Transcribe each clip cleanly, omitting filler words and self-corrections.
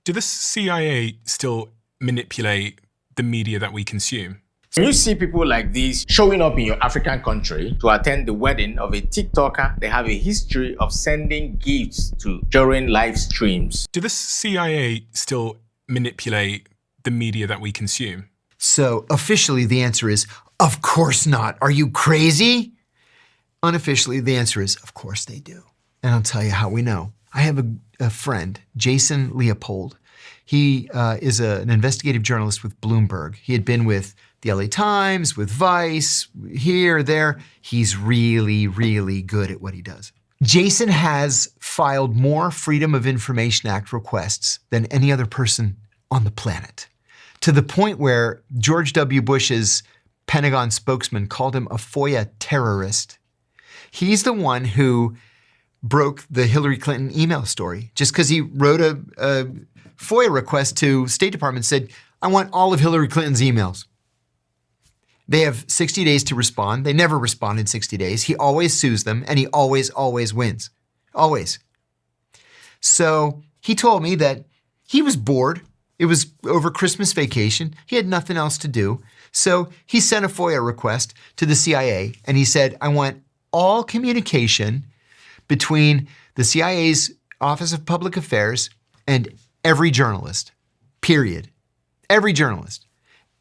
Do the CIA still manipulate the media that we consume? When you see people like these showing up in your African country to attend the wedding of a TikToker, they have a history of sending gifts to during live streams. Do the CIA still manipulate the media that we consume? So officially the answer is, of course not. Are you crazy? Unofficially the answer is, of course they do. And I'll tell you how we know. I have a friend, Jason Leopold. He is an investigative journalist with Bloomberg. He had been with the LA Times, with Vice, here, there. He's really, really good at what he does. Jason has filed more Freedom of Information Act requests than any other person on the planet, to the point where George W. Bush's Pentagon spokesman called him a FOIA terrorist. He's the one who broke the Hillary Clinton email story just because he wrote a FOIA request to State Department, said, I want all of Hillary Clinton's emails. They have 60 days to respond. They never respond in 60 days. He always sues them, and he always wins. Always. So he told me that he was bored. It was over Christmas vacation. He had nothing else to do. So he sent a FOIA request to the CIA, and he said, I want all communication between the CIA's Office of Public Affairs and every journalist, period. Every journalist.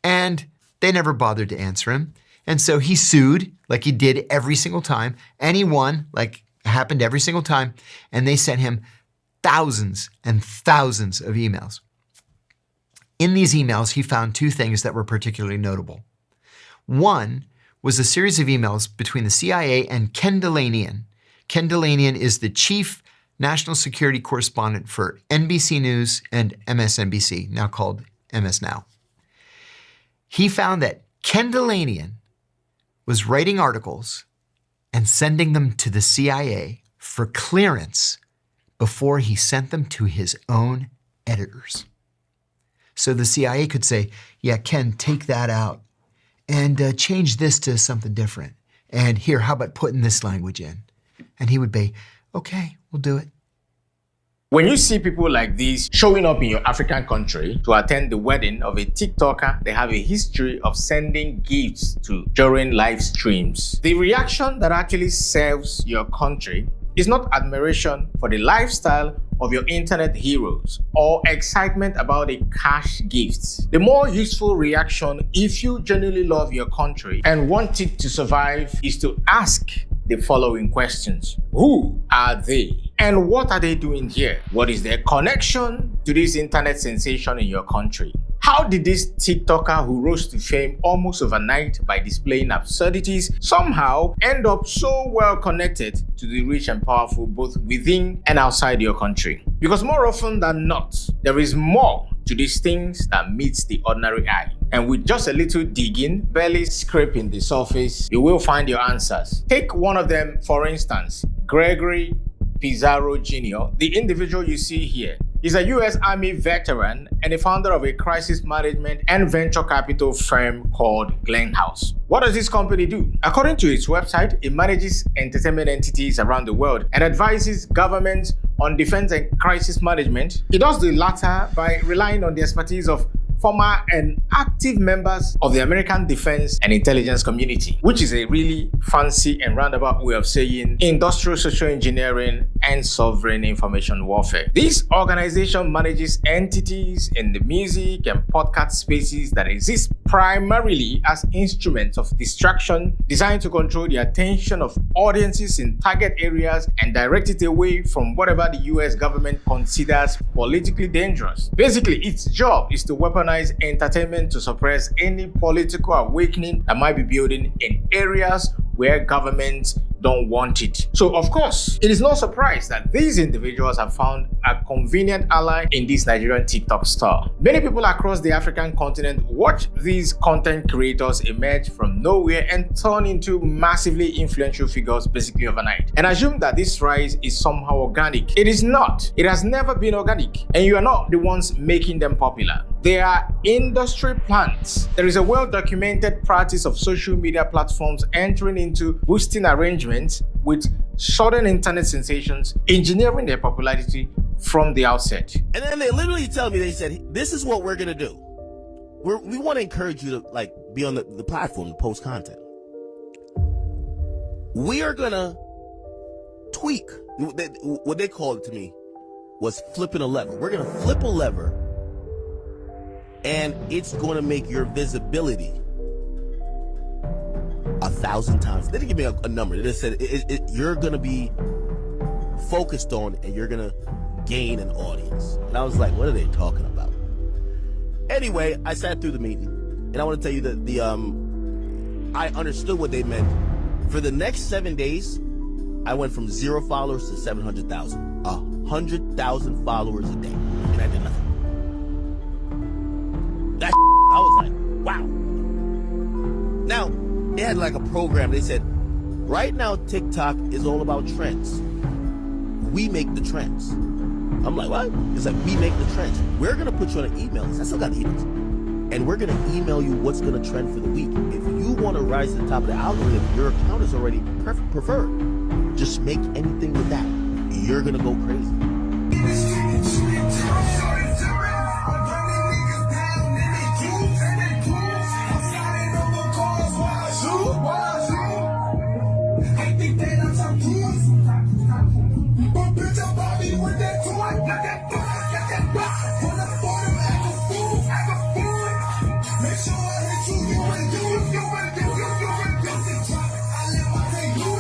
And they never bothered to answer him. And so he sued, like he did every single time, and he won, like happened every single time, and they sent him thousands and thousands of emails. In these emails, he found two things that were particularly notable. One was a series of emails between the CIA and Ken Dilanian. Ken Dilanian is the chief national security correspondent for NBC News and MSNBC, now called MS Now. He found that Ken Dilanian was writing articles and sending them to the CIA for clearance before he sent them to his own editors. So the CIA could say, yeah, Ken, take that out and change this to something different. And here, how about putting this language in? And he would be, okay, we'll do it. When you see people like these showing up in your African country to attend the wedding of a TikToker, they have a history of sending gifts to during live streams. The reaction that actually serves your country is not admiration for the lifestyle of your internet heroes or excitement about a cash gift. The more useful reaction, if you genuinely love your country and want it to survive, is to ask the following questions. Who are they? And what are they doing here? What is their connection to this internet sensation in your country? How did this TikToker who rose to fame almost overnight by displaying absurdities somehow end up so well connected to the rich and powerful both within and outside your country? Because more often than not, there is more to these things that meets the ordinary eye. And with just a little digging, barely scraping the surface, you will find your answers. Take one of them, for instance, Gregory Pizarro Jr., the individual you see here. He's a U.S. Army veteran and the founder of a crisis management and venture capital firm called Glenhouse. What does this company do? According to its website, it manages entertainment entities around the world and advises governments on defense and crisis management. It does the latter by relying on the expertise of former and active members of the American defense and intelligence community, which is a really fancy and roundabout way of saying industrial social engineering and sovereign information warfare. This organization manages entities in the music and podcast spaces that exist primarily as instruments of distraction designed to control the attention of audiences in target areas and direct it away from whatever the US government considers politically dangerous. Basically, its job is to weaponize entertainment to suppress any political awakening that might be building in areas where governments don't want it. So of course, it is no surprise that these individuals have found a convenient ally in this Nigerian TikTok star. Many people across the African continent watch these content creators emerge from nowhere and turn into massively influential figures basically overnight, and assume that this rise is somehow organic. It is not. It has never been organic, and you are not the ones making them popular. They are industry plants. There is a well-documented practice of social media platforms entering into boosting arrangements with sudden internet sensations, engineering their popularity from the outset. And then they literally tell me, they said, this is what we're going to do. We want to encourage you to like be on the platform to post content. We are going to tweak. What they called it to me was flipping a lever. We're going to flip a lever, and it's going to make your visibility 1,000 times. They didn't give me a number. They just said you're going to be focused on, and you're going to gain an audience. And I was like, what are they talking about? Anyway, I sat through the meeting, and I want to tell you that I understood what they meant. For the next 7 days, I went from 0 followers to 700,000. 100,000 followers a day, and I did nothing. That I was like, wow. Now, they had like a program. They said, right now TikTok is all about trends. We make the trends. I'm like, what? It's like, we make the trends. We're going to put you on an email list. I still got the emails. And we're going to email you what's going to trend for the week. If you want to rise to the top of the algorithm, your account is already preferred. Just make anything with that. You're going to go crazy.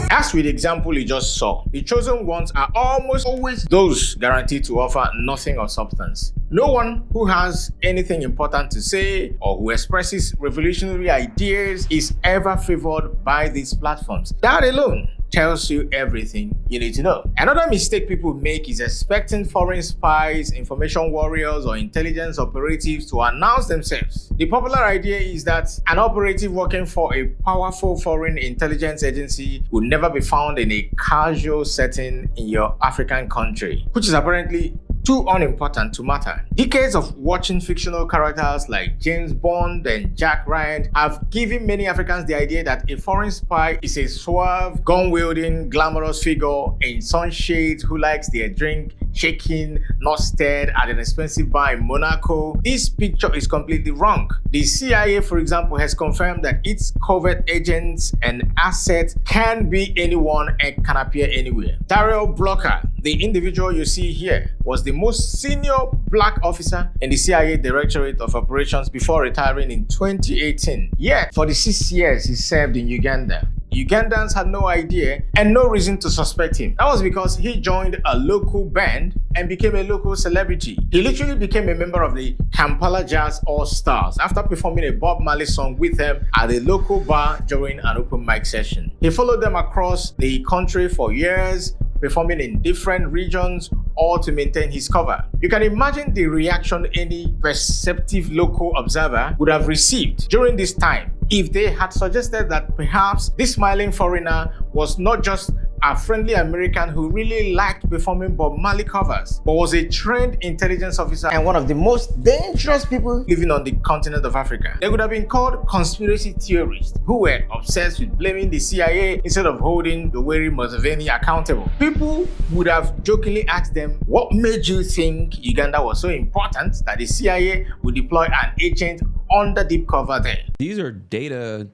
As with the example you just saw, the chosen ones are almost always those guaranteed to offer nothing of substance. No one who has anything important to say or who expresses revolutionary ideas is ever favored by these platforms. That alone tells you everything you need to know. Another mistake people make is expecting foreign spies, information warriors, or intelligence operatives to announce themselves. The popular idea is that an operative working for a powerful foreign intelligence agency would never be found in a casual setting in your African country, which is apparently too unimportant to matter. Decades of watching fictional characters like James Bond and Jack Ryan have given many Africans the idea that a foreign spy is a suave, gun-wielding, glamorous figure in sunshades who likes their drink shaking, not stirred at an expensive bar in Monaco. This picture is completely wrong. The CIA, for example, has confirmed that its covert agents and assets can be anyone and can appear anywhere. Daryl Blocker, the individual you see here, was the most senior black officer in the CIA Directorate of Operations before retiring in 2018. Yet, for the 6 years he served in Uganda, Ugandans had no idea and no reason to suspect him. That was because he joined a local band and became a local celebrity. He literally became a member of the Kampala Jazz All-Stars after performing a Bob Marley song with them at a local bar during an open mic session. He followed them across the country for years, performing in different regions, all to maintain his cover. You can imagine the reaction any perceptive local observer would have received during this time if they had suggested that perhaps this smiling foreigner was not just a friendly American who really liked performing Bob Marley covers, but was a trained intelligence officer and one of the most dangerous people living on the continent of Africa. They would have been called conspiracy theorists who were obsessed with blaming the CIA instead of holding the wary Museveni accountable. People would have jokingly asked them, what made you think Uganda was so important that the CIA would deploy an agent under deep cover there? These are data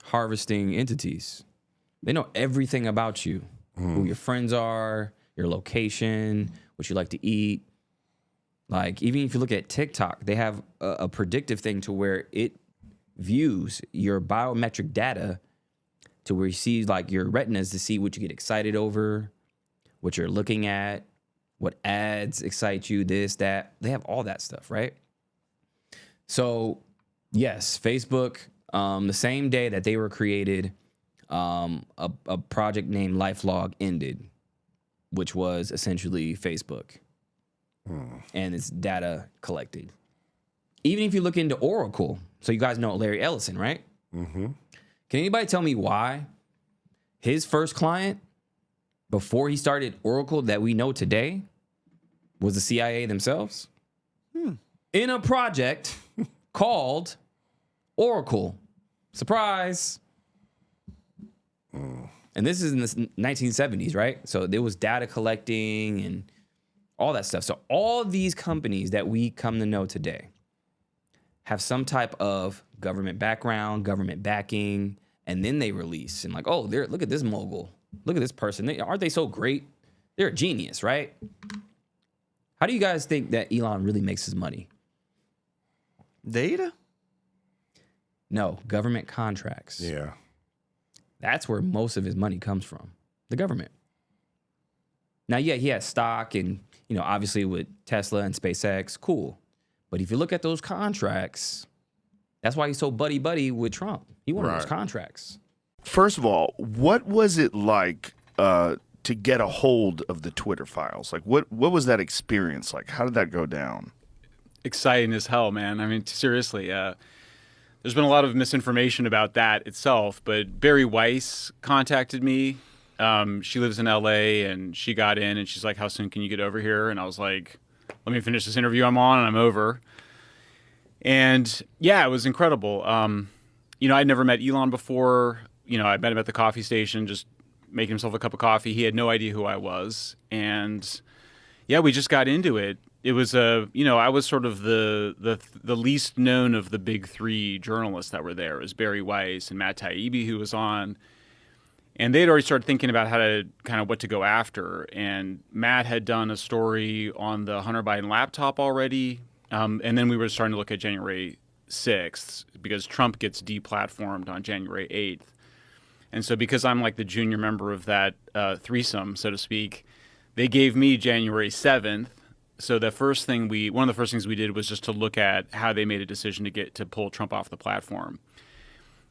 harvesting entities. They know everything about you, who your friends are, your location, what you like to eat. Like, even if you look at TikTok, they have a predictive thing to where it views your biometric data to where you see like your retinas to see what you get excited over, what you're looking at, what ads excite you, this, that. They have all that stuff, right? So, yes, Facebook, the same day that they were created, a project named LifeLog ended, which was essentially Facebook and its data collected. Even if you look into Oracle, so you guys know Larry Ellison, right? Can anybody tell me why his first client before he started Oracle that we know today was the CIA themselves? In a project called Oracle. Surprise. And this is in the 1970s, right? So there was data collecting and all that stuff. So all these companies that we come to know today have some type of government background, government backing, and then they release and like, oh, look at this mogul. Look at this person. Aren't they so great? They're a genius, right? How do you guys think that Elon really makes his money? Data? No, government contracts. Yeah. That's where most of his money comes from, the government. Now, yeah, he has stock and, obviously with Tesla and SpaceX, cool. But if you look at those contracts, that's why he's so buddy-buddy with Trump. He wanted those contracts. First of all, what was it like to get a hold of the Twitter files? Like, what was that experience like? How did that go down? Exciting as hell, man. I mean, seriously, there's been a lot of misinformation about that itself, but Barry Weiss contacted me. She lives in LA and she got in and she's like, how soon can you get over here? And I was like, let me finish this interview I'm on and I'm over. And yeah, it was incredible. I'd never met Elon before. I met him at the coffee station, just making himself a cup of coffee. He had no idea who I was. And yeah, we just got into it. It was I was sort of the least known of the big three journalists that were there. It was Barry Weiss and Matt Taibbi who was on. And they had already started thinking about how to kind of what to go after. And Matt had done a story on the Hunter Biden laptop already. And then we were starting to look at January 6th because Trump gets deplatformed on January 8th. And so because I'm like the junior member of that threesome, so to speak, they gave me January 7th. So one of the first things we did was just to look at how they made a decision to pull Trump off the platform.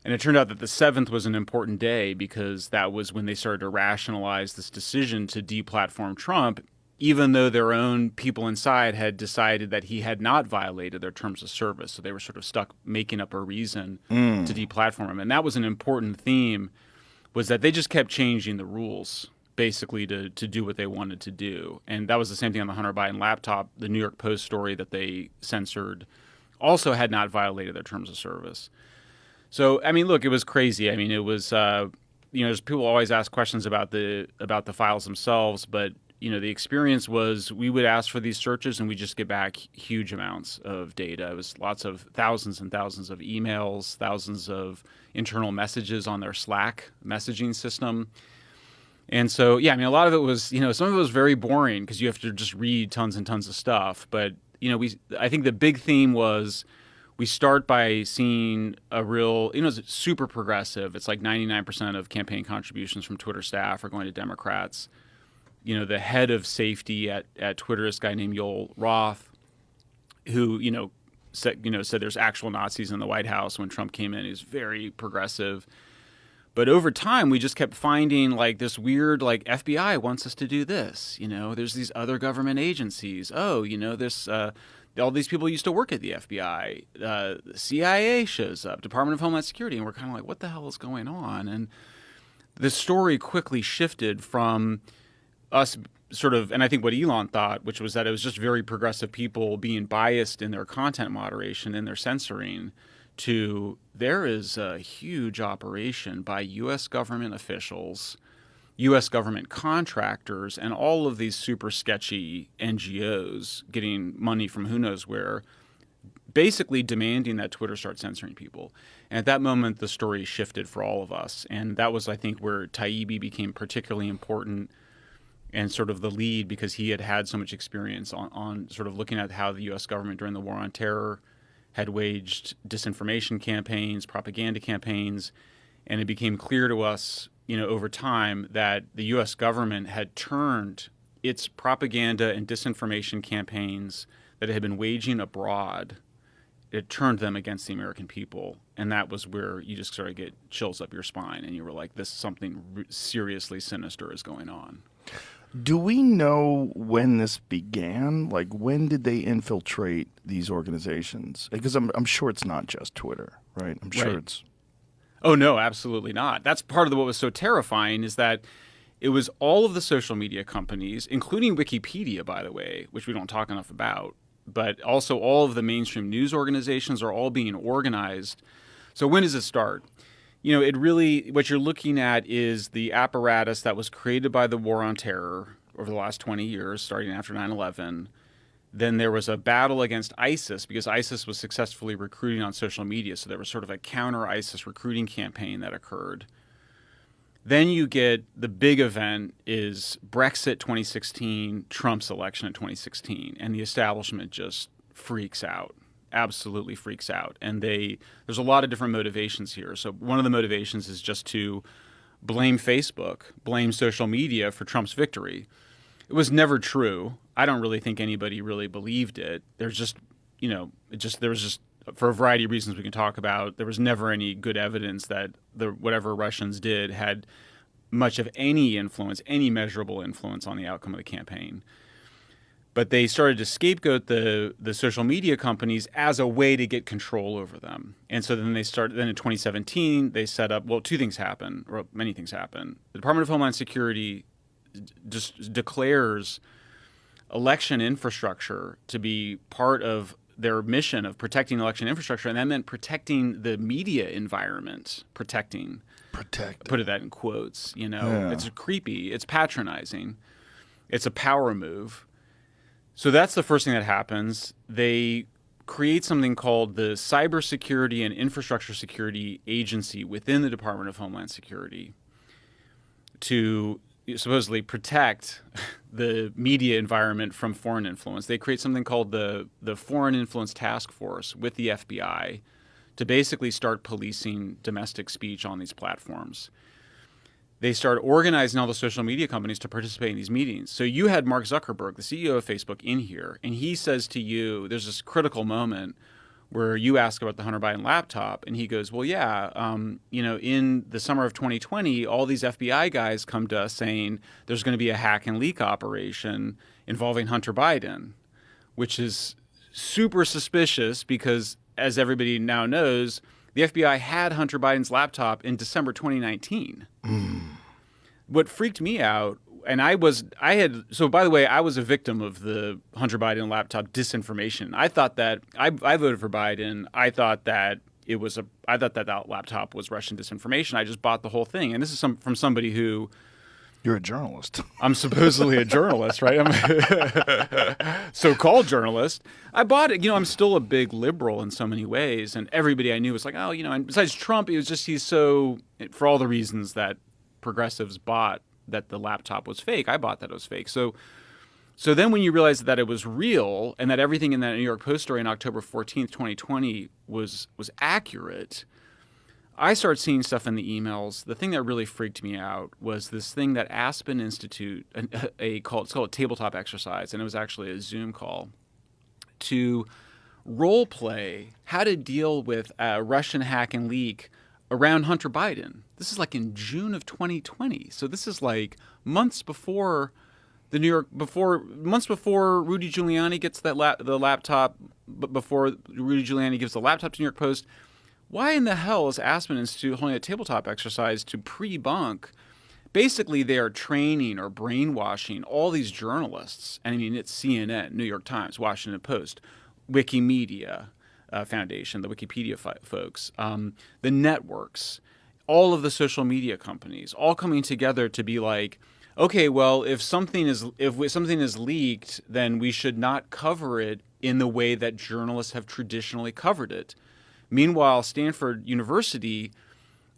And it turned out that the 7th was an important day because that was when they started to rationalize this decision to deplatform Trump, even though their own people inside had decided that he had not violated their terms of service. So they were sort of stuck making up a reason to deplatform him. And that was an important theme, was that they just kept changing the rules basically to do what they wanted to do. And that was the same thing on the Hunter Biden laptop. The New York Post story that they censored also had not violated their terms of service. So, I mean, look, it was crazy. I mean, it was, people always ask questions about the files themselves, but, the experience was we would ask for these searches and we just get back huge amounts of data. It was thousands and thousands of emails, thousands of internal messages on their Slack messaging system. And so, yeah, I mean, a lot of it was, some of it was very boring because you have to just read tons and tons of stuff. But, I think the big theme was we start by seeing a real, it's super progressive. It's like 99% of campaign contributions from Twitter staff are going to Democrats. The head of safety at Twitter, this guy named Yoel Roth, who, said there's actual Nazis in the White House when Trump came in. He was very progressive. But over time, we just kept finding like this weird, like FBI wants us to do this. There's these other government agencies. Oh, this all these people used to work at the FBI. The CIA shows up, Department of Homeland Security, and we're kind of like, what the hell is going on? And the story quickly shifted from us sort of, and I think what Elon thought, which was that it was just very progressive people being biased in their content moderation and their censoring, to there is a huge operation by U.S. government officials, U.S. government contractors, and all of these super sketchy NGOs getting money from who knows where, basically demanding that Twitter start censoring people. And at that moment, the story shifted for all of us. And that was, I think, where Taibbi became particularly important and sort of the lead because he had had so much experience on sort of looking at how the U.S. government during the War on Terror had waged disinformation campaigns, propaganda campaigns, and it became clear to us, over time that the U.S. government had turned its propaganda and disinformation campaigns that it had been waging abroad, it turned them against the American people. And that was where you just sort of get chills up your spine and you were like, this something seriously sinister is going on. Do we know when this began? Like, when did they infiltrate these organizations? Because I'm sure it's not just Twitter, right? I'm sure it's... Oh, no, absolutely not. That's part of what was so terrifying is that it was all of the social media companies, including Wikipedia, by the way, which we don't talk enough about, but also all of the mainstream news organizations are all being organized. So when does it start? It really, what you're looking at is the apparatus that was created by the War on Terror, over the last 20 years, starting after 9/11. Then there was a battle against ISIS because ISIS was successfully recruiting on social media. So there was sort of a counter-ISIS recruiting campaign that occurred. Then you get the big event is Brexit 2016, Trump's election in 2016, and the establishment just freaks out, absolutely freaks out. And there's a lot of different motivations here. So one of the motivations is just to blame Facebook, blame social media for Trump's victory. It was never true. I don't really think anybody really believed it. There's just, there was just, for a variety of reasons we can talk about, there was never any good evidence that whatever Russians did had much of any influence, any measurable influence on the outcome of the campaign. But they started to scapegoat the social media companies as a way to get control over them. And so then in 2017, they set up, well, two things happen, or many things happen. The Department of Homeland Security just declares election infrastructure to be part of their mission of protecting election infrastructure, and that meant protecting the media environment. Put that in quotes. It's creepy. It's patronizing. It's a power move. So that's the first thing that happens. They create something called the Cybersecurity and Infrastructure Security Agency within the Department of Homeland Security to supposedly protect the media environment from foreign influence. They create something called the Foreign Influence Task Force with the FBI to basically start policing domestic speech on these platforms. They start organizing all the social media companies to participate in these meetings. So you had Mark Zuckerberg, the CEO of Facebook, in here, and he says to you, there's this critical moment where you ask about the Hunter Biden laptop, and he goes, well, yeah, in the summer of 2020, all these FBI guys come to us saying there's going to be a hack and leak operation involving Hunter Biden, which is super suspicious because, as everybody now knows, the FBI had Hunter Biden's laptop in December 2019. What freaked me out, and I was a victim of the Hunter Biden laptop disinformation. I thought that I voted for Biden. I thought that that laptop was Russian disinformation. I just bought the whole thing. And this is from somebody who, you're a journalist. I'm supposedly a journalist, right? I'm a so-called journalist. I bought it. I'm still a big liberal in so many ways. And everybody I knew was like, oh, and besides Trump, it was just for all the reasons that progressives bought that the laptop was fake. I bought that it was fake. So then when you realize that it was real and that everything in that New York Post story on October 14th, 2020 was accurate, I started seeing stuff in the emails. The thing that really freaked me out was this thing that Aspen Institute, it's called a tabletop exercise, and it was actually a Zoom call, to role play how to deal with a Russian hack and leak around Hunter Biden. This is like in June of 2020. So this is like months before months before Rudy Giuliani gets the laptop, but before Rudy Giuliani gives the laptop to New York Post. Why in the hell is Aspen Institute holding a tabletop exercise to pre-bunk? Basically, they are training or brainwashing all these journalists. And I mean, it's CNN, New York Times, Washington Post, Wikimedia Foundation, the Wikipedia folks, the networks, all of the social media companies, all coming together to be like, okay, well, if something is leaked, then we should not cover it in the way that journalists have traditionally covered it. Meanwhile, Stanford University,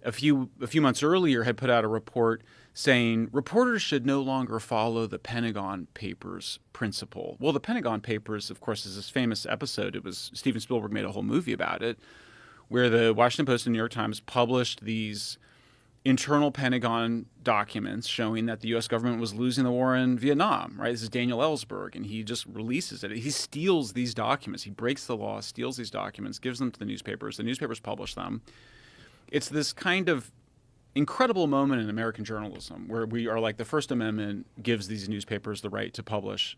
a few months earlier, had put out a report saying reporters should no longer follow the Pentagon Papers principle. Well, the Pentagon Papers, of course, is this famous episode. It was Steven Spielberg made a whole movie about it, where the Washington Post and New York Times published these internal Pentagon documents showing that the U.S. government was losing the war in Vietnam, right? This is Daniel Ellsberg, and he just releases it. He steals these documents. He breaks the law, steals these documents, gives them to the newspapers. The newspapers publish them. It's this kind of incredible moment in American journalism where we are like the First Amendment gives these newspapers the right to publish